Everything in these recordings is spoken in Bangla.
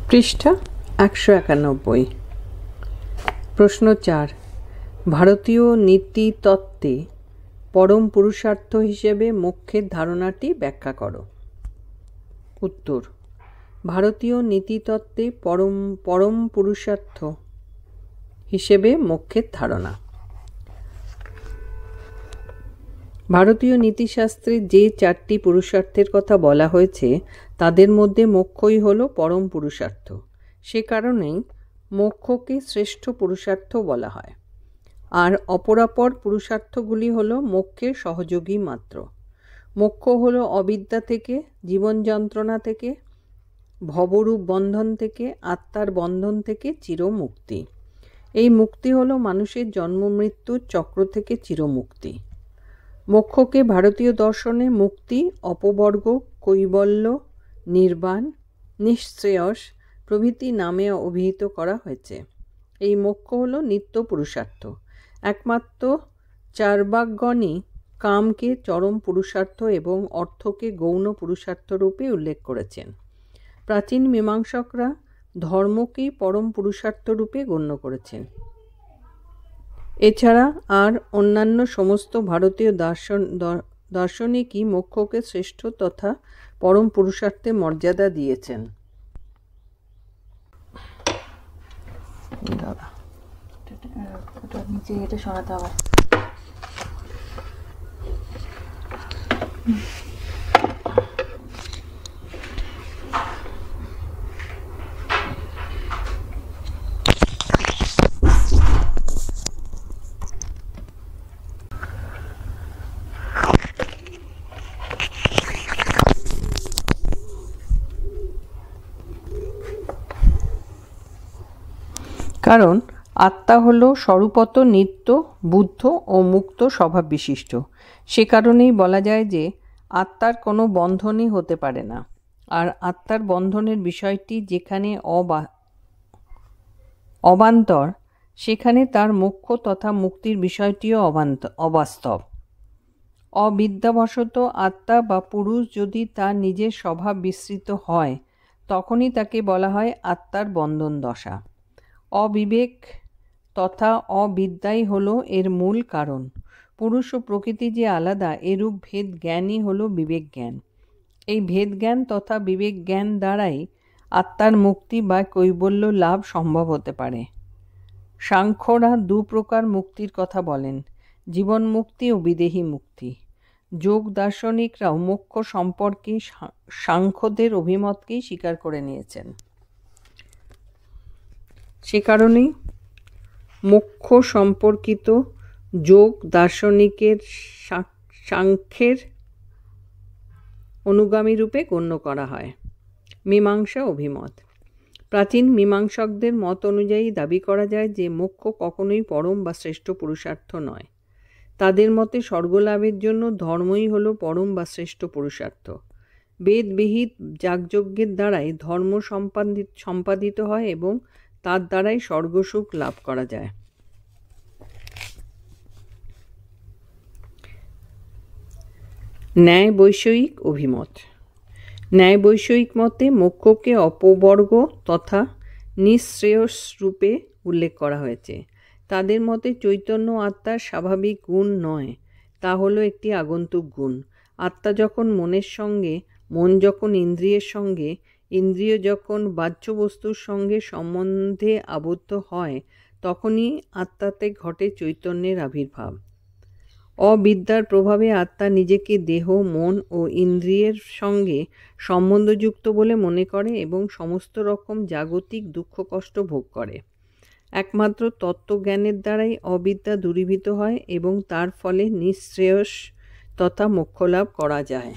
পৃষ্ঠা 191। প্রশ্ন 4। ভারতীয় নীতিতত্ত্বে পরম পুরুষার্থ হিসেবে মোক্ষের ধারণাটি ব্যাখ্যা করো। উত্তর। ভারতীয় নীতিতত্ত্বে পরম পুরুষার্থ হিসেবে মোক্ষের ধারণা। ভারতীয় নীতিশাস্ত্রে যে 4টি পুরুষার্থের কথা বলা হয়েছে তাদের মধ্যে মোক্ষই হল পরম পুরুষার্থ। সে কারণেই মোক্ষকে শ্রেষ্ঠ পুরুষার্থ বলা হয়। আর অপরাপর পুরুষার্থগুলি হল মোক্ষের সহযোগী মাত্র। মোক্ষ হল অবিদ্যা থেকে, জীবন যন্ত্রণা থেকে, ভবরূপ বন্ধন থেকে, আত্মার বন্ধন থেকে চিরমুক্তি। এই মুক্তি হল মানুষের জন্ম মৃত্যুর চক্র থেকে চিরমুক্তি। মোক্ষকে ভারতীয় দর্শনে মুক্তি, অপবর্গ, কৈবল্য, নির্বাণ, নিঃশ্রেয়স প্রভৃতি নামে অভিহিত করা হয়েছে। এই মোক্ষ হল নিত্য পুরুষার্থ। একমাত্র চার্বাকগণই কামকে চরম পুরুষার্থ এবং অর্থকে গৌণ পুরুষার্থ রূপে উল্লেখ করেছেন। প্রাচীন মীমাংসকরা ধর্মকেই পরম পুরুষার্থ রূপে গণ্য করেছেন। এছাড়া আর অন্যান্য সমস্ত ভারতীয় দার্শনিকই মোক্ষকে শ্রেষ্ঠ তথা পরম পুরুষার্থে মর্যাদা দিয়েছেন। কারণ আত্মা হল স্বরূপত নিত্য, বুদ্ধ ও মুক্ত স্বভাব বিশিষ্ট। সে কারণেই বলা যায় যে আত্মার কোনো বন্ধনই হতে পারে না। আর আত্মার বন্ধনের বিষয়টি যেখানে অবান্তর, সেখানে তার মোক্ষ তথা মুক্তির বিষয়টিও অবাস্তব। অবিদ্যাবশত আত্মা বা পুরুষ যদি তার নিজের স্বভাব বিস্মৃত হয়, তখনই তাকে বলা হয় আত্মার বন্ধন দশা। অবিবেক তথা অবিদ্যাই হল এর মূল কারণ। পুরুষ ও প্রকৃতি যে আলাদা, এরূপ ভেদ জ্ঞানই হল বিবেক জ্ঞান। এই ভেদ জ্ঞান তথা বিবেক জ্ঞান দ্বারাই আত্মার মুক্তি বা কৈবল্য লাভ সম্ভব হতে পারে। সাংখ্যরা 2 প্রকার মুক্তির কথা বলেন, জীবন মুক্তি ও বিদেহী মুক্তি। যোগ দার্শনিকরাও মোক্ষ সম্পর্কে সাংখ্যদের অভিমতকেই স্বীকার করে নিয়েছেন। সে কারণেই মোক্ষ সম্পর্কিত যোগ দার্শনিকের সাংখ্যের অনুগামী রূপে গণ্য করা হয়। মীমাংসা অভিমত। প্রাচীন মীমাংসকদের মত অনুযায়ী দাবি করা যায় যে মোক্ষ কখনোই পরম বা শ্রেষ্ঠ পুরুষার্থ নয়। তাদের মতে স্বর্গলাভের জন্য ধর্মই হল পরম বা শ্রেষ্ঠ পুরুষার্থ। বেদবিহিত যাগযজ্ঞের দ্বারাই ধর্ম সম্পাদিত হয় এবং তার দ্বারাই স্বর্গসুখ লাভ করা যায়। ন্যায় বৈষয়িক অভিমত। ন্যায় বৈষয়িক মতে মোক্ষকে অপবর্গ তথা নিঃশ্রেয়স রূপে উল্লেখ করা হয়েছে। তাদের মতে চৈতন্য আত্মার স্বাভাবিক গুণ নয়, তা হলো একটি আগন্তুক গুণ। আত্মা যখন মনের সঙ্গে, মন যখন ইন্দ্রিয়ের সঙ্গে, ইন্দ্রিয় যখন বাহ্য বস্তুর সঙ্গে সম্বন্ধে আবদ্ধ হয়, তখনই আত্মাতে ঘটে চৈতন্যের আবির্ভাব। অবিদ্যার প্রভাবে আত্মা নিজেকে দেহ, মন ও ইন্দ্রিয়ের সঙ্গে সম্বন্ধযুক্ত বলে মনে করে এবং সমস্ত রকম জাগতিক দুঃখ কষ্ট ভোগ করে। একমাত্র তত্ত্বজ্ঞানের দ্বারাই অবিদ্যা দূরীভূত হয় এবং তার ফলে নিঃশ্রেয়স তথা মোক্ষলাভ করা যায়।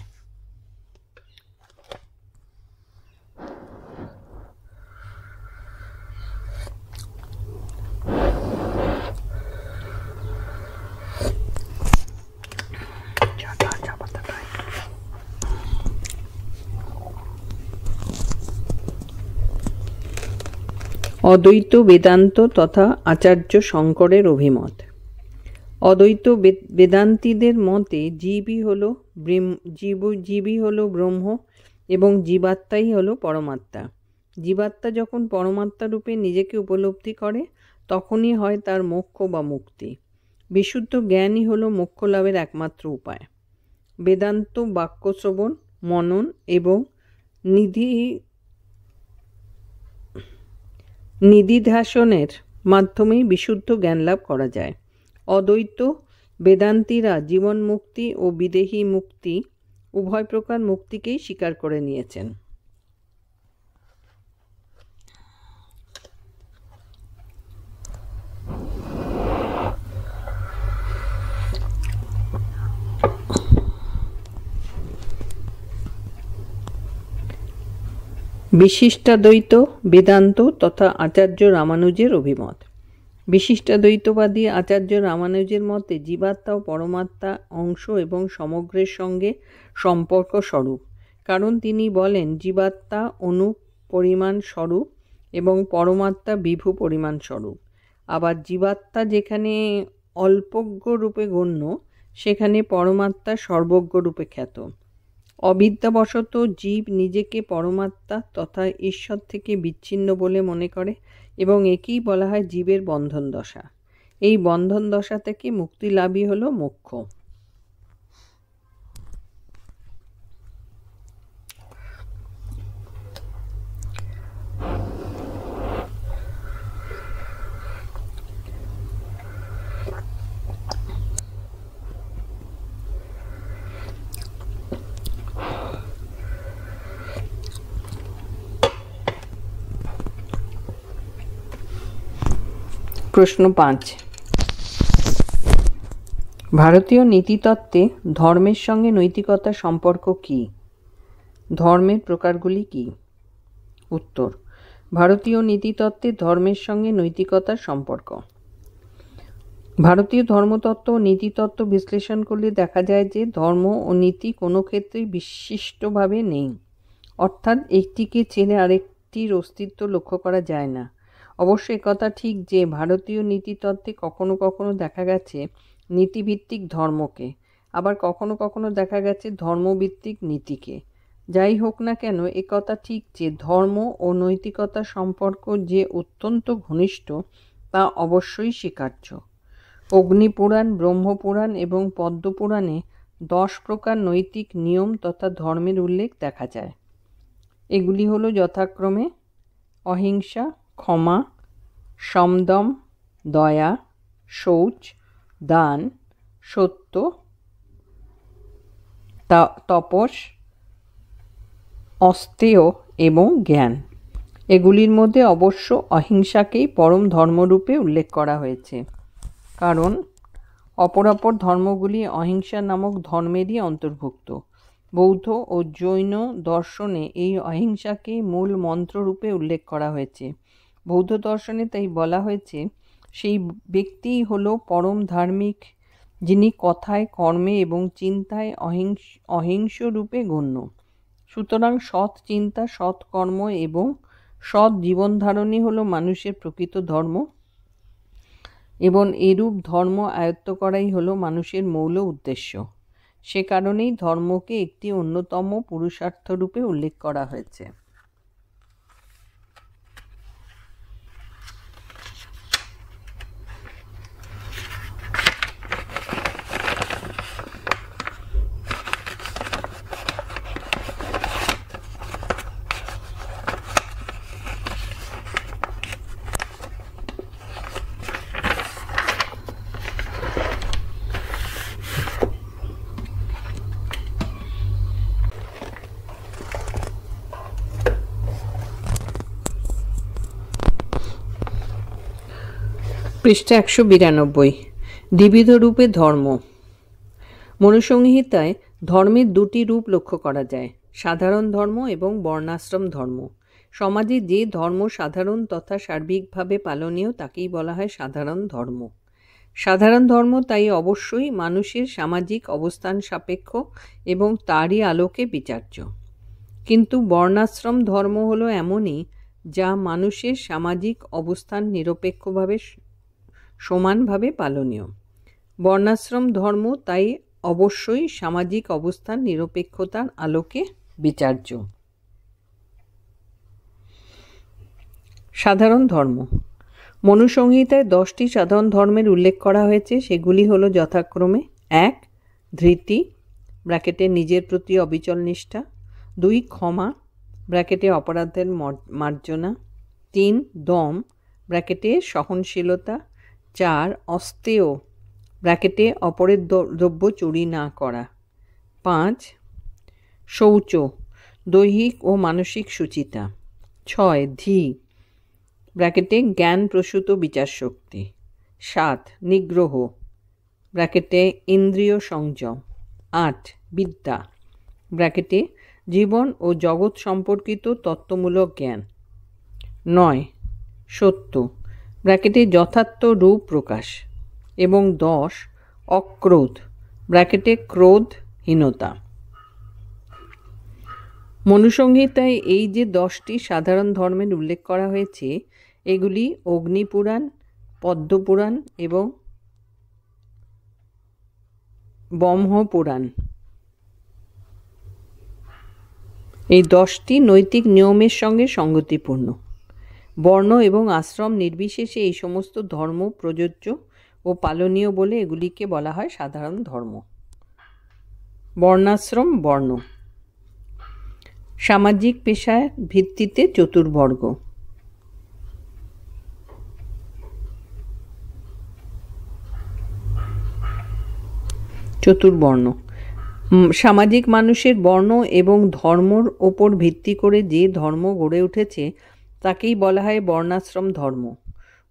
অদ্বৈত বেদান্ত তথা আচার্য শঙ্করের অভিমত। অদ্বৈত বেদান্তীদের মতে জীবই হল ব্রহ্ম এবং জীবাত্মাই হল পরমাত্মা। জীবাত্মা যখন পরমাত্মা রূপে নিজেকে উপলব্ধি করে তখনই হয় তার মোক্ষ বা মুক্তি। বিশুদ্ধ জ্ঞানই হল মোক্ষ লাভের একমাত্র উপায়। বেদান্ত বাক্য শ্রবণ, মনন এবং নিধিধ্যাসনের মাধ্যমেই বিশুদ্ধ জ্ঞান লাভ করা যায়। অদ্বৈত বেদান্তীরা জীবন মুক্তি ও বিদেহী মুক্তি উভয় প্রকার মুক্তিকেই স্বীকার করে নিয়েছেন। বিশিষ্টাদ্বৈত বেদান্ত তথা আচার্য রামানুজের অভিমত। বিশিষ্টাদ্বৈতবাদী আচার্য রামানুজের মতে জীবাত্মা ও পরমাত্মা অংশ এবং সমগ্রের সঙ্গে সম্পর্ক স্বরূপ, কারণ তিনি বলেন জীবাত্মা অণু পরিমাণ স্বরূপ এবং পরমাত্মা বিভু পরিমাণ স্বরূপ। আবার জীবাত্মা যেখানে অল্পজ্ঞ রূপে গণ্য, সেখানে পরমাত্মা সর্বজ্ঞ রূপে খ্যাত। অবিদ্যাবশত জীব নিজেকে পরমাত্মা তথা ঈশ্বর থেকে বিচ্ছিন্ন বলে মনে করে এবং একেই বলা হয় জীবের বন্ধন দশা। এই বন্ধন দশা থেকে মুক্তি লাভই হল মোক্ষ। প্রশ্ন 5। ভারতীয় নীতিতত্ত্বে ধর্মের সঙ্গে নৈতিকতার সম্পর্ক কী? ধর্মের প্রকারগুলি কী? উত্তর: ভারতীয় নীতিতত্ত্বে ধর্মের সঙ্গে নৈতিকতার সম্পর্ক। ভারতীয় ধর্মতত্ত্ব ও নীতিতত্ত্ব বিশ্লেষণ করলে দেখা যায় যে ধর্ম ও নীতি কোনো ক্ষেত্রেই বিশিষ্টভাবে নেই, অর্থাৎ একটিকে ছেড়ে আরেকটির অস্তিত্ব লক্ষ্য করা যায় না। অবশ্য একথা ঠিক যে ভারতীয় নীতিতত্ত্বে কখনো কখনো দেখা গেছে নীতিভিত্তিক ধর্মকে, আবার কখনো কখনো দেখা গেছে ধর্মভিত্তিক নীতিকে। যাই হোক না কেন, একথা ঠিক যে ধর্ম ও নৈতিকতার সম্পর্ক যে অত্যন্ত ঘনিষ্ঠ তা অবশ্যই স্বীকার্য। অগ্নিপুরাণ, ব্রহ্মপুরাণ এবং পদ্মপুরাণে 10 প্রকার নৈতিক নিয়ম তথা ধর্মের উল্লেখ দেখা যায়। এগুলি হল যথাক্রমে অহিংসা, ক্ষমা, সমদম, দয়া, শৌচ, দান, সত্য, তপস, অস্তেয় এবং জ্ঞান। এগুলির মধ্যে অবশ্য অহিংসাকেই পরম ধর্মরূপে উল্লেখ করা হয়েছে, কারণ অপরাপর ধর্মগুলি অহিংসা নামক ধর্মেরই অন্তর্ভুক্ত। বৌদ্ধ ও জৈন দর্শনে এই অহিংসাকে মূল মন্ত্ররূপে উল্লেখ করা হয়েছে। বৌদ্ধ দর্শনে তাই বলা হয়েছে সেই ব্যক্তিই হল পরম ধার্মিক, যিনি কথায়, কর্মে এবং চিন্তায় অহিংস রূপে গণ্য। সুতরাং সৎ চিন্তা, সৎ কর্ম এবং সৎ জীবনধারণই হল মানুষের প্রকৃত ধর্ম, এবং এরূপ ধর্ম আয়ত্ত করাই হল মানুষের মূল উদ্দেশ্য। সে কারণেই ধর্মকে একটি অন্যতম পুরুষার্থ রূপে উল্লেখ করা হয়েছে। পৃষ্ঠা 192। দ্বিবিধ রূপে ধর্ম। মনুসংহিতায় ধর্মের 2টি রূপ লক্ষ্য করা যায়, সাধারণ ধর্ম এবং বর্ণাশ্রম ধর্ম। সমাজে যে ধর্ম সাধারণ তথা সার্বিকভাবে পালনীয় তাকেই বলা হয় সাধারণ ধর্ম। সাধারণ ধর্ম তাই অবশ্যই মানুষের সামাজিক অবস্থান সাপেক্ষ এবং তারই আলোকে বিচার্য। কিন্তু বর্ণাশ্রম ধর্ম হলো এমনই যা মানুষের সামাজিক অবস্থান নিরপেক্ষভাবে সমানভাবে পালনীয়। বর্ণাশ্রম ধর্ম তাই অবশ্যই সামাজিক অবস্থান নিরপেক্ষতার আলোকে বিচার্য। সাধারণ ধর্ম। মনুসংহিতায় 10টি সাধারণ ধর্মের উল্লেখ করা হয়েছে। সেগুলি হলো যথাক্রমে 1. ধৃতি ব্র্যাকেটে নিজের প্রতি অবিচল নিষ্ঠা। 2. ক্ষমা ব্র্যাকেটে অপরাধের মার্জনা। 3. দম ব্র্যাকেটে সহনশীলতা। 4. অস্তেয় ব্র্যাকেটে অপরের দ্রব্য চুরি না করা। 5. শৌচ দৈহিক ও মানসিক শুচিতা। 6. ধী ব্র্যাকেটে জ্ঞান প্রসূত বিচারশক্তি। 7. নিগ্রহ ব্র্যাকেটে ইন্দ্রিয় সংযম। 8. বিদ্যা ব্র্যাকেটে জীবন ও জগৎ সম্পর্কিত তত্ত্বমূলক জ্ঞান। 9. সত্য ব্র্যাকেটে যথার্থ রূপ প্রকাশ। এবং 10. অক্রোধ ব্র্যাকেটে ক্রোধহীনতা। মনুসংহিতায় এই যে 10টি সাধারণ ধর্মের উল্লেখ করা হয়েছে, এগুলি অগ্নিপুরাণ, পদ্মপুরাণ এবং ব্রহ্মপুরাণ। এই 10টি নৈতিক নিয়মের সঙ্গে সঙ্গতিপূর্ণ। বর্ণ এবং আশ্রম নির্বিশেষে এই সমস্ত ধর্ম প্রযোজ্য ও পালনীয় বলে এগুলিকে বলা হয় সাধারণ ধর্ম। বর্ণাশ্রম বর্ণ। সামাজিক পেশার ভিত্তিতে চতুর্বর্গ। চতুর্বর্ণ সামাজিক মানুষের বর্ণ এবং ধর্মর ওপর ভিত্তি করে যে ধর্ম গড়ে উঠেছে তাকেই বলা হয় বর্ণাশ্রম ধর্ম।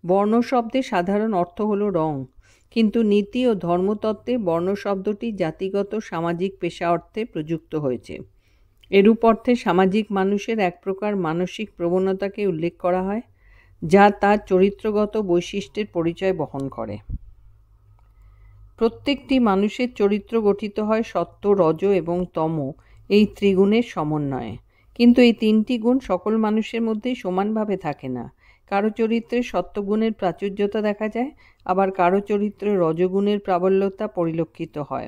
বর্ণ শব্দের সাধারণ অর্থ হলো রং, কিন্তু নীতি ও ধর্মতত্ত্বে বর্ণ শব্দটি জাতিগত সামাজিক পেশা অর্থে প্রযুক্ত হয়েছে। এরূপ অর্থে সামাজিক মানুষের এক প্রকার মানসিক প্রবণতাকে উল্লেখ করা হয়, যা তার চরিত্রগত বৈশিষ্ট্যের পরিচয় বহন করে। প্রত্যেকটি মানুষের চরিত্র গঠিত হয় সত্ত্ব, রজ এবং তম এই ত্রিগুণের সমন্বয়ে, কিন্তু এই 3টি গুণ সকল মানুষের মধ্যেই সমানভাবে থাকে না। কারো চরিত্রে সত্ত্বগুণের প্রাচুর্যতা দেখা যায়, আবার কারো চরিত্রে রজগুণের প্রাবল্যতা পরিলক্ষিত হয়,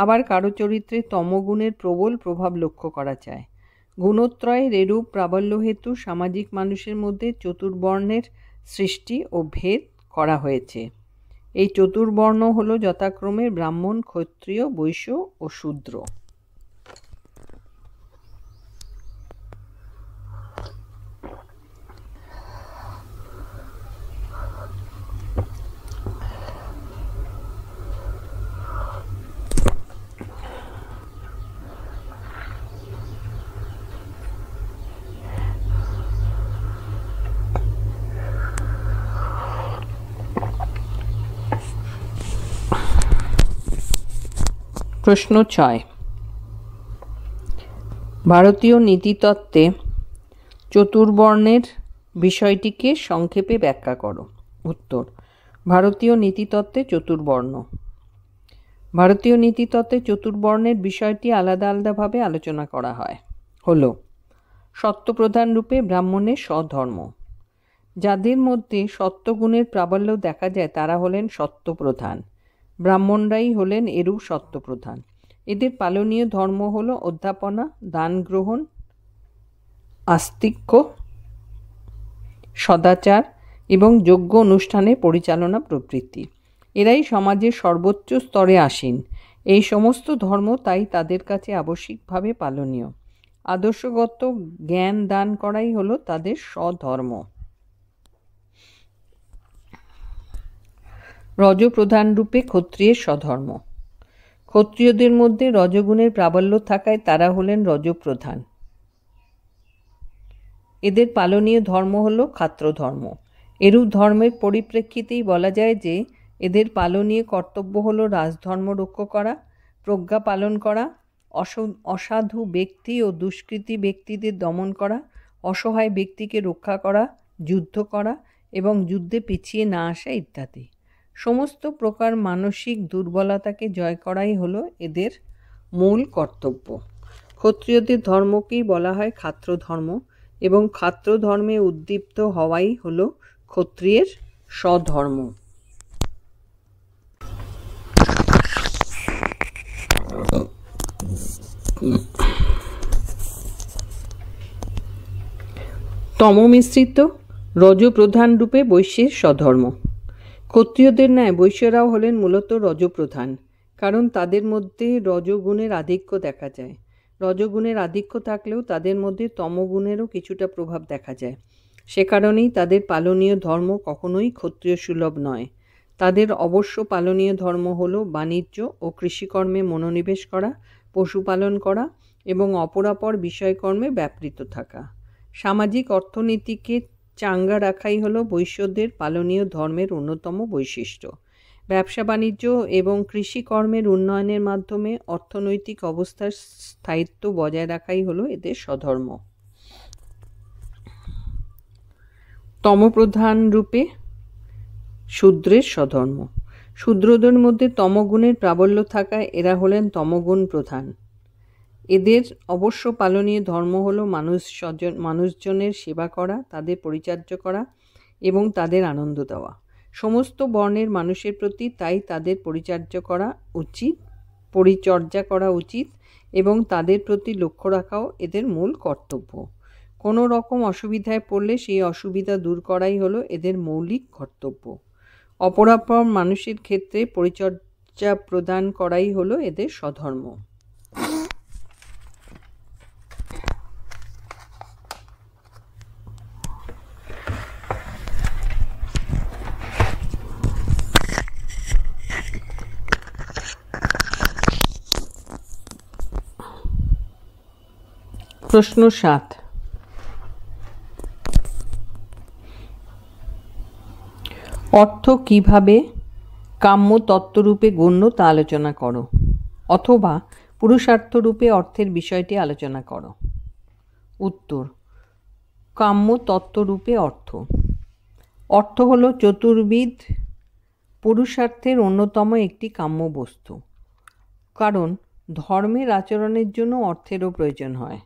আবার কারো চরিত্রে তমগুণের প্রবল প্রভাব লক্ষ্য করা যায়। গুণত্রয়ের এরূপ প্রাবল্য হেতু সামাজিক মানুষের মধ্যে চতুর্বর্ণের সৃষ্টি ও ভেদ করা হয়েছে। এই চতুর্বর্ণ হল যথাক্রমে ব্রাহ্মণ, ক্ষত্রিয়, বৈশ্য ও শূদ্র। প্রশ্ন 6। ভারতীয় নীতিতত্ত্বে চতুর্বর্ণের বিষয়টিকে সংক্ষেপে ব্যাখ্যা করো। উত্তর: ভারতীয় নীতিতত্ত্বে চতুর্বর্ণ। ভারতীয় নীতিতত্ত্বে চতুর্বর্ণের বিষয়টি আলাদা আলাদাভাবে আলোচনা করা হয়। হলো: সত্যপ্রধান রূপে ব্রাহ্মণের স্বধর্ম। যাদের মধ্যে সত্যগুণের প্রাবল্য দেখা যায় তারা হলেন সত্যপ্রধান। ব্রাহ্মণরাই হলেন এরূপ সত্যপ্রধান। এদের পালনীয় ধর্ম হল অধ্যাপনা, দান গ্রহণ, আস্তিক্য, সদাচার এবং যজ্ঞ অনুষ্ঠানের পরিচালনা প্রভৃতি। এরাই সমাজের সর্বোচ্চ স্তরে আসীন। এই সমস্ত ধর্ম তাই তাদের কাছে আবশ্যিকভাবে পালনীয়। আদর্শগত জ্ঞান দান করাই হল তাদের স্বধর্ম। রজপ্রধান রূপে ক্ষত্রিয়ের স্বধর্ম। ক্ষত্রিয়দের মধ্যে রজগুণের প্রাবল্য থাকায় তারা হলেন রজপ্রধান। এদের পালনীয় ধর্ম হল ক্ষাত্রধর্ম। এরূপ ধর্মের পরিপ্রেক্ষিতেই বলা যায় যে এদের পালনীয় কর্তব্য হল রাজধর্ম রক্ষা করা, প্রজ্ঞা পালন করা, অসাধু ব্যক্তি ও দুষ্কৃতী ব্যক্তিদের দমন করা, অসহায় ব্যক্তিকে রক্ষা করা, যুদ্ধ করা এবং যুদ্ধে পিছিয়ে না আসা ইত্যাদি। সমস্ত প্রকার মানসিক দুর্বলতাকে জয় করাই হলো এদের মূল কর্তব্য। ক্ষত্রিয়দের ধর্মকেই বলা হয় ক্ষাত্রধর্ম এবং ক্ষাত্রধর্মে উদ্দীপ্ত হওয়াই হলো ক্ষত্রিয়ের স্বধর্ম। তমমিশ্রিত রজপ্রধান রূপে বৈশ্যের স্বধর্ম। ক্ষত্রিয়দের ন্যায় বৈশ্যরাও হলেন মূলত রজপ্রধান, কারণ তাদের মধ্যে রজগুণের আধিক্য দেখা যায়। রজগুণের আধিক্য থাকলেও তাদের মধ্যে তমগুণেরও কিছুটা প্রভাব দেখা যায়। সে কারণেই তাদের পালনীয় ধর্ম কখনোই ক্ষত্রিয় সুলভ নয়। তাদের অবশ্য পালনীয় ধর্ম হল বাণিজ্য ও কৃষিকর্মে মনোনিবেশ করা, পশুপালন করা এবং অপরাপর বিষয়কর্মে ব্যাপৃত থাকা। সামাজিক অর্থনীতিকে চাঙ্গা রাখাই হলো বৈশ্যদের পালনীয় ধর্মের অন্যতম বৈশিষ্ট্য। ব্যবসা বাণিজ্য এবং কৃষিকর্মের উন্নয়নের মাধ্যমে অর্থনৈতিক অবস্থার স্থায়িত্ব বজায় রাখাই হলো এদের স্বধর্ম। তমপ্রধান রূপে শূদ্রের স্বধর্ম। শূদ্রদের মধ্যে তমগুণের প্রাবল্য থাকায় এরা হলেন তমগুণ প্রধান। এদের অবশ্য পালনীয় ধর্ম হল মানুষজনের সেবা করা, তাদের পরিচর্যা করা এবং তাদের আনন্দ দেওয়া। সমস্ত বর্ণের মানুষের প্রতি তাই তাদের পরিচর্যা করা উচিত এবং তাদের প্রতি লক্ষ্য রাখাও এদের মূল কর্তব্য। কোনো রকম অসুবিধায় পড়লে সেই অসুবিধা দূর করাই হলো এদের মৌলিক কর্তব্য। অপরাপর মানুষের ক্ষেত্রে পরিচর্যা প্রদান করাই হলো এদের স্বধর্ম। প্রশ্ন 7। অর্থ কিভাবে কাম্য তত্ত্বরূপে গণ্য তা আলোচনা করো, অথবা পুরুষার্থরূপে অর্থের বিষয়টি আলোচনা করো। উত্তর: কাম্য তত্ত্বরূপে অর্থ। অর্থ হল চতুর্বিধ পুরুষার্থের অন্যতম একটি কাম্য বস্তু, কারণ ধর্মের আচরণের জন্য অর্থেরও প্রয়োজন হয়।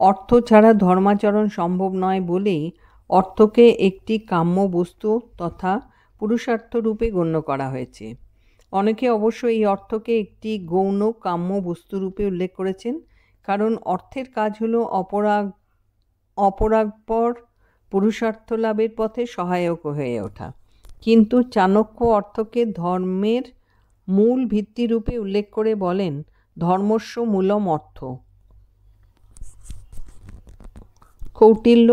অর্থ ছাড়া ধর্মাচরণ সম্ভব নয় বলেই অর্থকে একটি কাম্য বস্তু তথা পুরুষার্থ রূপে গণ্য করা হয়েছে। অনেকে অবশ্য এই অর্থকে একটি গৌণ কাম্য বস্তুরূপে উল্লেখ করেছেন, কারণ অর্থের কাজ হল অপরাগপর পুরুষার্থ লাভের পথে সহায়ক হয়ে ওঠা। কিন্তু চাণক্য অর্থকে ধর্মের মূল ভিত্তিরূপে উল্লেখ করে বলেন, ধর্মস্য মূলম অর্থ। কৌটিল্য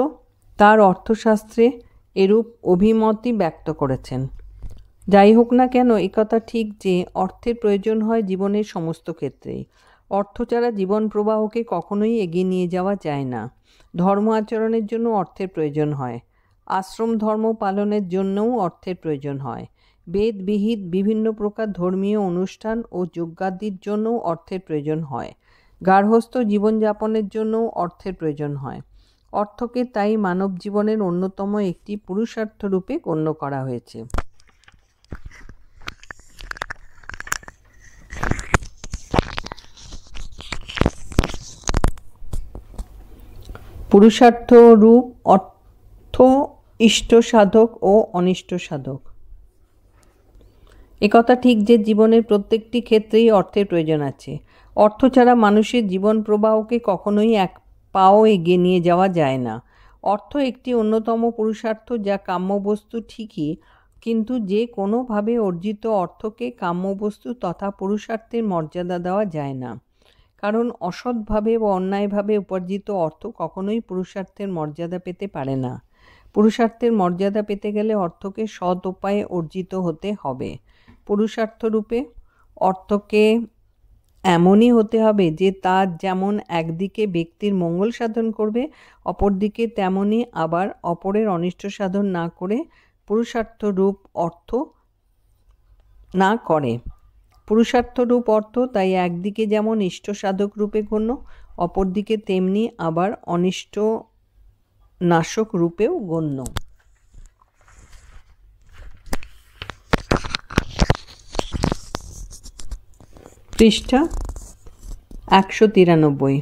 তার অর্থশাস্ত্রে এরূপ অভিমতই ব্যক্ত করেছেন। যাই হোক না কেন, একথা ঠিক যে অর্থের প্রয়োজন হয় জীবনের সমস্ত ক্ষেত্রেই। অর্থ ছাড়া জীবন প্রবাহকে কখনোই এগিয়ে নিয়ে যাওয়া যায় না। ধর্ম আচরণের জন্য অর্থের প্রয়োজন হয়, আশ্রম ধর্ম পালনের জন্যও অর্থের প্রয়োজন হয়, বেদ বিহিত বিভিন্ন প্রকার ধর্মীয় অনুষ্ঠান ও যজ্ঞাদির জন্যও অর্থের প্রয়োজন হয়, গার্হস্থ্য জীবনযাপনের জন্যও অর্থের প্রয়োজন হয়। অর্থকে তাই মানব জীবনের অন্যতম একটি পুরুষার্থ রূপে গণ্য করা হয়েছে। পুরুষার্থ রূপ অর্থ ইষ্ট সাধক ও অনিষ্ট সাধক। একথা ঠিক যে জীবনের প্রত্যেকটি ক্ষেত্রেই অর্থের প্রয়োজন আছে। অর্থ ছাড়া মানুষের জীবন প্রবাহকে কখনোই এক পাও এগিয়ে নিয়ে যাওয়া যায় না। অর্থ একটি অন্যতম পুরুষার্থ, যা কাম্যবস্তু ঠিকই, কিন্তু যে কোনোভাবে অর্জিত অর্থকে কাম্যবস্তু তথা পুরুষার্থের মর্যাদা দেওয়া যায় না, কারণ অসৎভাবে বা অন্যায়ভাবে উপার্জিত অর্থ কখনোই পুরুষার্থের মর্যাদা পেতে পারে না। পুরুষার্থের মর্যাদা পেতে গেলে অর্থকে সৎ উপায়ে অর্জিত হতে হবে। পুরুষার্থরূপে অর্থকে এমনই হতে হবে যে তা যেমন একদিকে ব্যক্তির মঙ্গল সাধন করবে, অপরদিকে তেমনি আবার অপরের অনিষ্ট সাধন না করে পুরুষার্থরূপ অর্থ না করে। পুরুষার্থরূপ অর্থ তাই একদিকে যেমন ইষ্ট সাধক রূপে গণ্য, অপরদিকে তেমনি আবার অনিষ্ট নাশক রূপেও গণ্য। পৃষ্ঠা 193।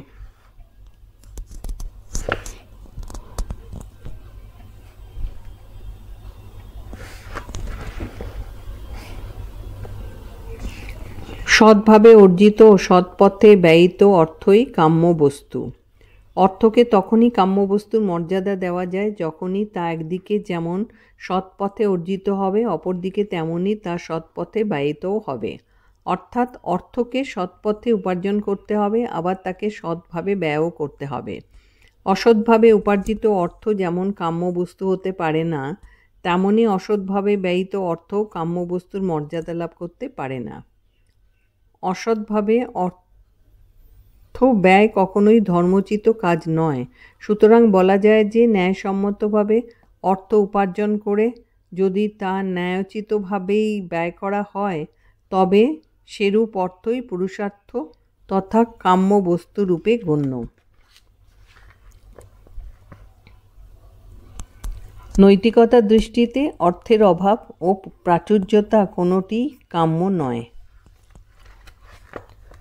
সৎভাবে অর্জিত ও সৎপথে ব্যয়িত অর্থই কাম্য বস্তু। অর্থকে তখনই কাম্যবস্তুর মর্যাদা দেওয়া যায় যখনই তা একদিকে যেমন সৎ পথে অর্জিত হবে, অপরদিকে তেমনই তা সৎ পথে ব্যয়িতও হবে। অর্থাৎ অর্থকে সৎ পথে উপার্জন করতে হবে, আবার তাকে সৎভাবে ব্যয়ও করতে হবে। অসৎভাবে উপার্জিত অর্থ যেমন কাম্যবস্তু হতে পারে না, তেমনই অসৎভাবে ব্যয়িত অর্থও কাম্যবস্তুর মর্যাদা লাভ করতে পারে না। অসৎভাবে অর্থ ব্যয় কখনোই ধর্মোচিত কাজ নয়। সুতরাং বলা যায় যে ন্যায়সম্মতভাবে অর্থ উপার্জন করে যদি তা ন্যায়োচিতভাবেই ব্যয় করা হয়, তবে সেরূপ অর্থই পুরুষার্থ তথা কাম্য বস্তুরূপে গণ্য। নৈতিকতার দৃষ্টিতে অর্থের অভাব ও প্রাচুর্যতা কোনোটি কাম্য নয়।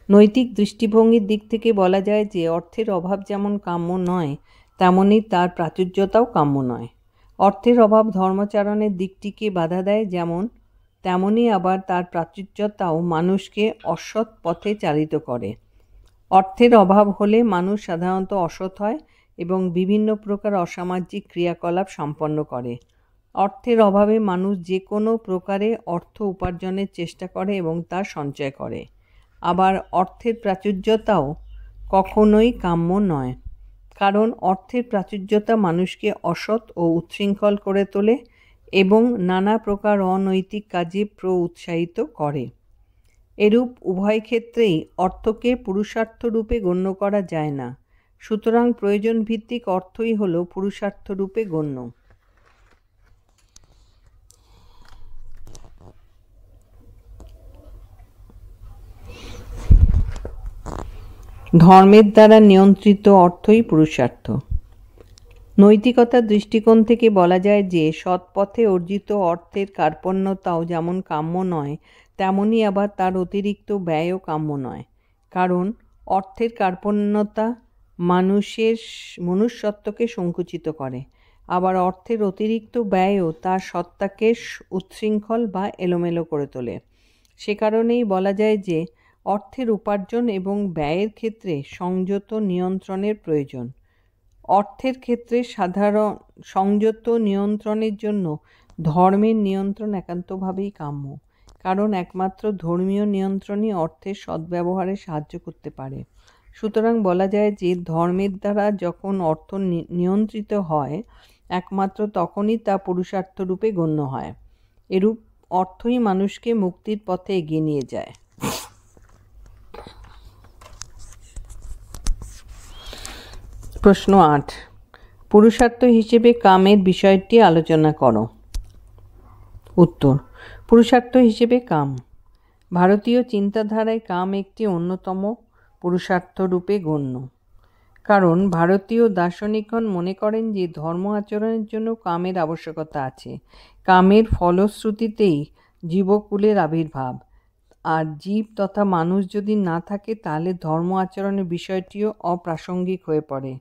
নৈতিক দৃষ্টিভঙ্গির দিক থেকে বলা যায় যে অর্থের অভাব যেমন কাম্য নয়, তেমনি তার প্রাচুর্যতাও কাম্য নয়। অর্থের অভাব ধর্মাচরণের দিকটিকে বাধা দেয় যেমন, তেমনি আবার তার প্রাচুর্যতাও মানুষকে অসৎ পথে চালিত করে। অর্থের অভাব হলে মানুষ সাধারণত অসৎ হয় এবং বিভিন্ন প্রকার অসামাজিক ক্রিয়াকলাপ সম্পন্ন করে। অর্থের অভাবে মানুষ যে কোনো প্রকারে অর্থ উপার্জনের চেষ্টা করে এবং তা সঞ্চয় করে। আবার অর্থের প্রাচুর্যতাও কখনোই কাম্য নয়, কারণ অর্থের প্রাচুর্যতা মানুষকে অসৎ ও উচ্ছৃঙ্খল করে তোলে এবং নানা প্রকার অনৈতিক কাজে উৎসাহিত করে। এরূপ উভয় ক্ষেত্রেই অর্থকে পুরুষার্থরূপে গণ্য করা যায় না। সুতরাং প্রয়োজন ভিত্তিক অর্থই হল পুরুষার্থরূপে গণ্য। ধর্মের দ্বারা নিয়ন্ত্রিত অর্থই পুরুষার্থ। নৈতিকতার দৃষ্টিকোণ থেকে বলা যায় যে সৎ পথে অর্জিত অর্থের কার্পণ্যতাও যেমন কাম্য নয়, তেমনি আবার তার অতিরিক্ত ব্যয়ও কাম্য নয়। কারণ অর্থের কার্পণ্যতা মনুষ্যত্বকে সংকুচিত করে, আবার অর্থের অতিরিক্ত ব্যয়ও তার সত্তাকে উচ্ছৃঙ্খল বা এলোমেলো করে তোলে। সে কারণেই বলা যায় যে অর্থের উপার্জন এবং ব্যয়ের ক্ষেত্রে সংযত নিয়ন্ত্রণের প্রয়োজন। অর্থের ক্ষেত্রে সাধারণ সংযত নিয়ন্ত্রণের জন্য ধর্মের নিয়ন্ত্রণ একান্তভাবেই কাম্য, কারণ একমাত্র ধর্মীয় নিয়ন্ত্রণই অর্থের সদ্ব্যবহারে সাহায্য করতে পারে। সুতরাং বলা যায় যে ধর্মের দ্বারা যখন অর্থ নিয়ন্ত্রিত হয়, একমাত্র তখনই তা পুরুষার্থরূপে গণ্য হয়। এরূপ অর্থই মানুষকে মুক্তির পথে এগিয়ে নিয়ে যায়। প্রশ্ন ৮, পুরুষার্থ হিসেবে কামের বিষয়টি আলোচনা করো। উত্তর, পুরুষার্থ হিসেবে কাম। ভারতীয় চিন্তাধারায় কাম একটি অন্যতম পুরুষার্থরূপে গণ্য, কারণ ভারতীয় দার্শনিকগণ মনে করেন যে ধর্ম আচরণের জন্য কামের আবশ্যকতা আছে। কামের ফলশ্রুতিতেই জীবকুলের আবির্ভাব, আর জীব তথা মানুষ যদি না থাকে তাহলে ধর্ম আচরণের বিষয়টিও অপ্রাসঙ্গিক হয়ে পড়ে।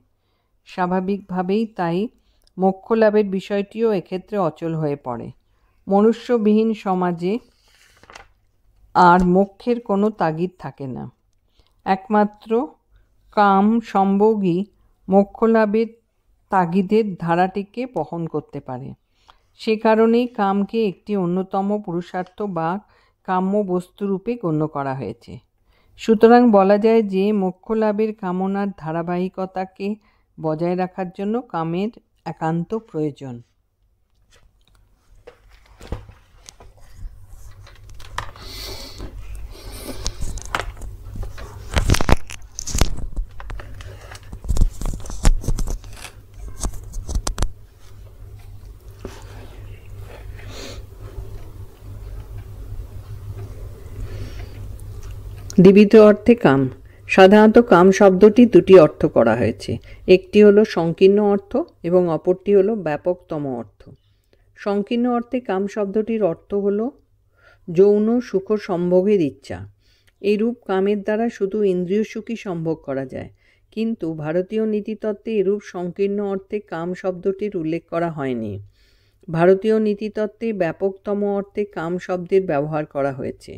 স্বাভাবিকভাবেই তাই মোক্ষ লাভের বিষয়টিও এক্ষেত্রে অচল হয়ে পড়ে। মনুষ্যবিহীন সমাজে আর মোক্ষের কোনো তাগিদ থাকে না। একমাত্র কাম সম্ভোগই মোক্ষ লাভের তাগিদের ধারাটিকে বহন করতে পারে। সে কারণেই কামকে একটি অন্যতম পুরুষার্থ বা কাম্য বস্তুরূপে গণ্য করা হয়েছে। সুতরাং বলা যায় যে মোক্ষ লাভের কামনার ধারাবাহিকতাকে বজায় রাখার জন্য কামের একান্ত প্রয়োজন। দ্বিবিধ অর্থে কাম। সাধারণত কাম শব্দটি দুটি অর্থ করা হয়েছে, একটি হলো সংকীর্ণ অর্থ এবং অপরটি হলো ব্যাপকতম অর্থ। সংকীর্ণ অর্থে কাম শব্দটির অর্থ হলো যৌন সুখ সম্ভোগের ইচ্ছা। এরূপ কামের দ্বারা শুধু ইন্দ্রিয় সুখই সম্ভোগ করা যায়, কিন্তু ভারতীয় নীতিতত্ত্বে এরূপ সংকীর্ণ অর্থে কাম শব্দটির উল্লেখ করা হয়নি। ভারতীয় নীতিতত্ত্বে ব্যাপকতম অর্থে কাম শব্দের ব্যবহার করা হয়েছে।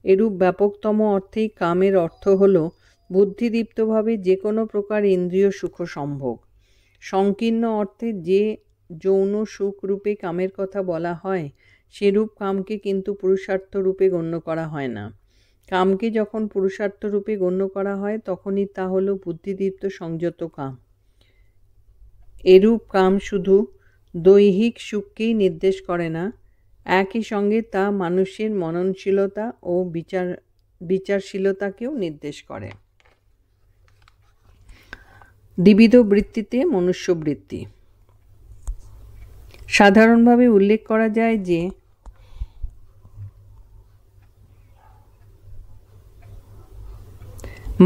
এরূপ ব্যাপকতম অর্থেই কামের অর্থ হল বুদ্ধিদীপ্তভাবে যে কোনো প্রকার ইন্দ্রিয় সুখ সম্ভোগ। সংকীর্ণ অর্থে যে যৌন সুখ রূপে কামের কথা বলা হয়, সেরূপ কামকে কিন্তু পুরুষার্থ রূপে গণ্য করা হয় না। কামকে যখন পুরুষার্থ রূপে গণ্য করা হয়, তখনই তা হলো বুদ্ধিদীপ্ত সংযত কাম। এরূপ কাম শুধু দৈহিক সুখকেই নির্দেশ করে না, একই সঙ্গে তা মানুষের মননশীলতা ও বিচারশীলতাকেও নির্দেশ করে। দ্বিবিধ বৃত্তিতে মনুষ্যবৃত্তি। সাধারণভাবে উল্লেখ করা যায় যে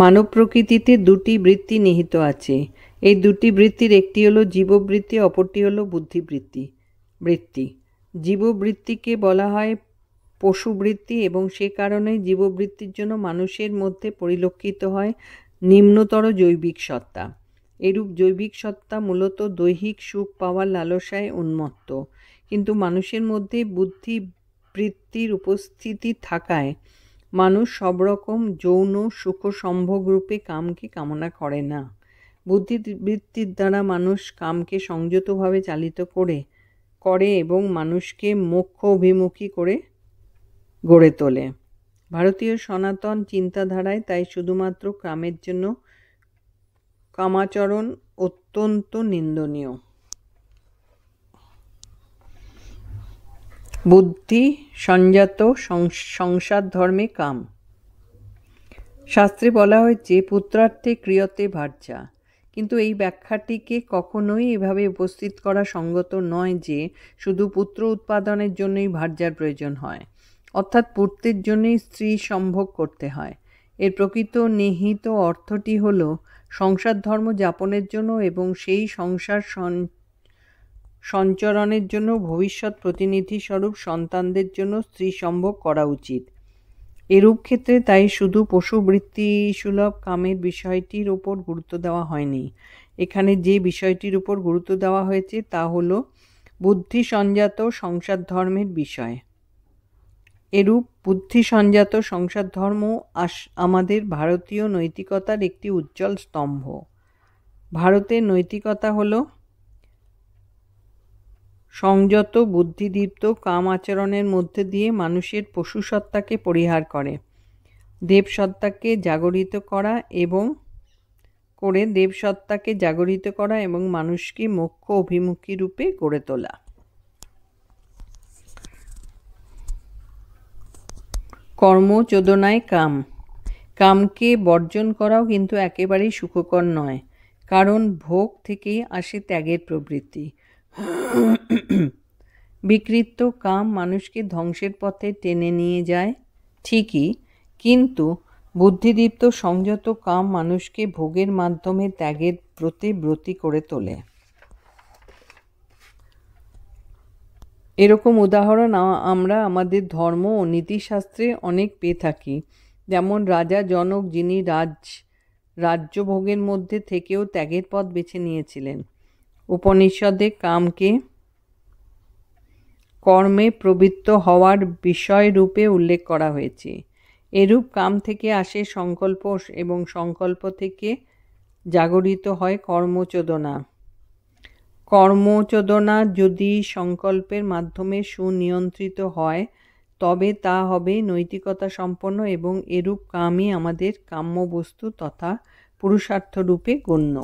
মানব প্রকৃতিতে দুটি বৃত্তি নিহিত আছে। এই দুটি বৃত্তির একটি হলো জীববৃত্তি, অপরটি হলো বুদ্ধিবৃত্তি। জীববৃত্তিকে বলা হয় পশুবৃত্তি এবং সে কারণে জীববৃত্তির জন্য মানুষের মধ্যে পরিলক্ষিত হয় নিম্নতর জৈবিক সত্তা। এরূপ জৈবিক সত্তা মূলত দৈহিক সুখ পাওয়ার লালসায় উন্মত্ত, কিন্তু মানুষের মধ্যে বুদ্ধিবৃত্তির উপস্থিতি থাকায় মানুষ সব রকম যৌন সুখ সম্ভোগরূপে কামকে কামনা করে না। বুদ্ধিবৃত্তির দ্বারা মানুষ কামকে সংযতভাবে চালিত করে এবং মানুষকে মোক্ষ অভিমুখী করে গড়ে তোলে। ভারতীয় সনাতন চিন্তাধারায় তাই শুধুমাত্র কামের জন্য কামাচরণ অত্যন্ত নিন্দনীয়। বুদ্ধি সঞ্জাত সংসার ধর্মে কাম। শাস্ত্রে বলা হয়েছে পুত্রার্থে ক্রিয়তে ভার্যা, কিন্তু এই ব্যাখ্যাটিকে কখনোই এভাবে উপস্থিত করা সঙ্গত নয় যে শুধু পুত্র উৎপাদনের জন্যই ভার্যার প্রয়োজন হয়, অর্থাৎ পুত্রের জন্যই স্ত্রী সম্ভোগ করতে হয়। এর প্রকৃত নিহিত অর্থটি হল সংসার ধর্ম যাপনের জন্য এবং সেই সংসার সঞ্চরণের জন্য ভবিষ্যৎ প্রতিনিধি স্বরূপ সন্তানদের জন্য স্ত্রী সম্ভোগ করা উচিত। এরূপ ক্ষেত্রে তাই শুধু পশুবৃত্তিসুলভ কামের বিষয়টির উপর গুরুত্ব দেওয়া হয়নি। এখানে যে বিষয়টির উপর গুরুত্ব দেওয়া হয়েছে তা হল বুদ্ধি সঞ্জাত সংসার ধর্মের বিষয়। এরূপ বুদ্ধি সঞ্জাত সংসার ধর্ম আমাদের ভারতীয় নৈতিকতার একটি উজ্জ্বল স্তম্ভ। ভারতের নৈতিকতা হল সংযত বুদ্ধিদীপ্ত কাম আচরণের মধ্যে দিয়ে মানুষের পশুসত্তাকে পরিহার করে দেবসত্তাকে জাগরিত করা এবং মানুষকে মোক্ষ অভিমুখী রূপে গড়ে তোলা। কর্মচোদনায় কাম। কামকে বর্জন করাও কিন্তু একেবারেই সুখকর নয়, কারণ ভোগ থেকেই আসে ত্যাগের প্রবৃত্তি। বিকৃত কাম মানুষকে ধ্বংসের পথে টেনে নিয়ে যায় ঠিকই, কিন্তু বুদ্ধিদীপ্ত সংযত কাম মানুষকে ভোগের মাধ্যমে ত্যাগের ব্রতে ব্রতী করে তোলে। এরকম উদাহরণ আমরা আমাদের ধর্ম ও নীতিশাস্ত্রে অনেক পেয়ে থাকি। যেমন রাজা জনক, যিনি রাজ্যভোগের মধ্যে থেকেও ত্যাগের পথ বেছে নিয়েছিলেন। উপনিষদে কামকে কর্মে প্রবৃত্ত হওয়ার বিষয় রূপে উল্লেখ করা হয়েছে। এরূপ কাম থেকে আসে সংকল্প এবং সংকল্প থেকে জাগরিত হয় কর্মচোদনা। কর্মচোদনা যদি সংকল্পের মাধ্যমে সুনিয়ন্ত্রিত হয় তবে তা হবে নৈতিকতা সম্পন্ন এবং এরূপ কামই আমাদের কাম্য বস্তু তথা পুরুষার্থ রূপে গণ্য।